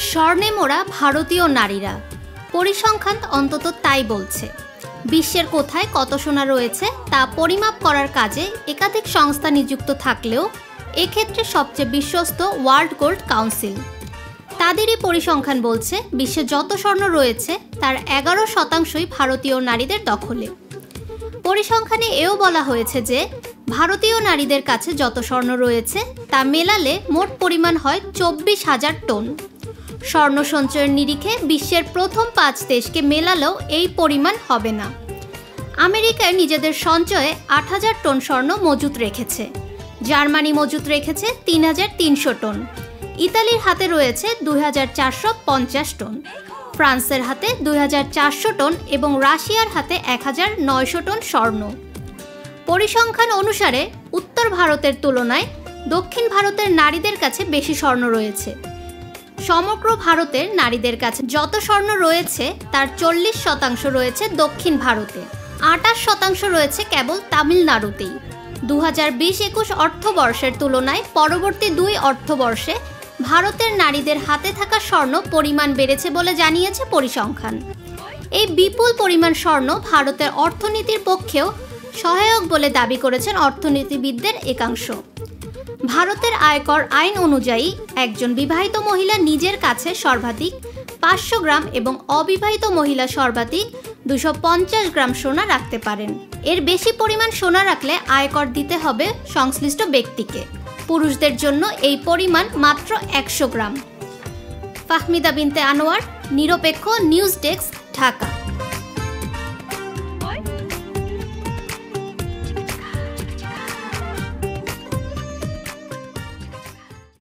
স্বর্ণে মোড়া ভারতীয় নারীরা, পরিসংখ্যান অন্তত তাই বলছে। বিশ্বের কোথায় কত সোনা রয়েছে তা পরিমাপ করার কাজে একাধিক সংস্থা নিযুক্ত থাকলেও এক্ষেত্রে সবচেয়ে বিশ্বস্ত ওয়ার্ল্ড গোল্ড কাউন্সিল। তাদেরই পরিসংখ্যান বলছে বিশ্বে যত স্বর্ণ রয়েছে তার 11% ভারতীয় নারীদের দখলে। পরিসংখ্যানে এও বলা হয়েছে যে ভারতীয় নারীদের কাছে যত স্বর্ণ রয়েছে তা মেলালে মোট পরিমাণ হয় 24,000 টন। স্বর্ণ সঞ্চয়ের নিরিখে বিশ্বের প্রথম 5 দেশকে মেলালেও এই পরিমাণ হবে না। আমেরিকায় নিজেদের সঞ্চয়ে 8,000 টন স্বর্ণ মজুত রেখেছে, জার্মানি মজুত রেখেছে 3,300 টন, ইতালির হাতে রয়েছে 2,450 টন, ফ্রান্সের হাতে 2,400 টন এবং রাশিয়ার হাতে 1,900 টন স্বর্ণ। পরিসংখ্যান অনুসারে উত্তর ভারতের তুলনায় দক্ষিণ ভারতের নারীদের কাছে বেশি স্বর্ণ রয়েছে। সমগ্র ভারতের নারীদের কাছে যত স্বর্ণ রয়েছে তার 40% রয়েছে দক্ষিণ ভারতে, 28% রয়েছে কেবল তামিলনাড়ুতেই। 2020-21 অর্থবর্ষের তুলনায় পরবর্তী 2 অর্থবর্ষে ভারতের নারীদের হাতে থাকা স্বর্ণ পরিমাণ বেড়েছে বলে জানিয়েছে পরিসংখ্যান। এই বিপুল পরিমাণ স্বর্ণ ভারতের অর্থনীতির পক্ষেও সহায়ক বলে দাবি করেছেন অর্থনীতিবিদদের একাংশ। ভারতের আয়কর আইন অনুযায়ী একজন বিবাহিত মহিলা নিজের কাছে সর্বাধিক 500 গ্রাম এবং অবিবাহিত মহিলা সর্বাধিক 250 গ্রাম সোনা রাখতে পারেন। এর বেশি পরিমাণ সোনা রাখলে আয়কর দিতে হবে সংশ্লিষ্ট ব্যক্তিকে। পুরুষদের জন্য এই পরিমাণ মাত্র 100 গ্রাম। ফাহমিদা বিনতে আনোয়ার, নিরপেক্ষ নিউজ ডেস্ক, ঢাকা।